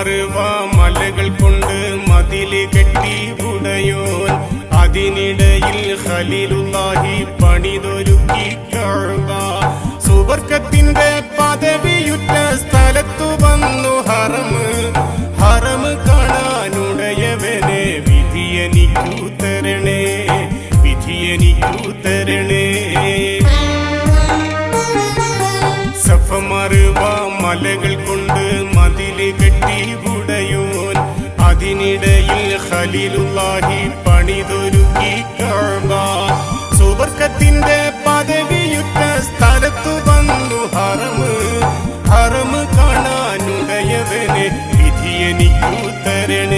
മറുവ മലകൾ കൊണ്ട് മതില് കെട്ടി ഉടയോൻ അതിനിടയിൽ ഖലീലുല്ലാഹി പണിതൊരുക്കി കഅബ സുബർക്കത്തിന്റെ പദവിയുറ്റ സ്ഥലത്തു വന്നു ഹറം കാണാനുടയവനെ വിധിയെനിക്കു തരണേ സഫ മറുവ മലകൾ കൊണ്ട് മതില് കെട്ടി ഉടയോൻ അതിനിടയിൽ ഖലീലുല്ലാഹി പണിതൊരുക്കി കഅബ സുബർക്കത്തിന്റെ പദവിയുറ്റ സ്ഥലത്തു വന്നു ഹറം കാണാനുടയവനെ വിധിയെനിക്കു തരണേ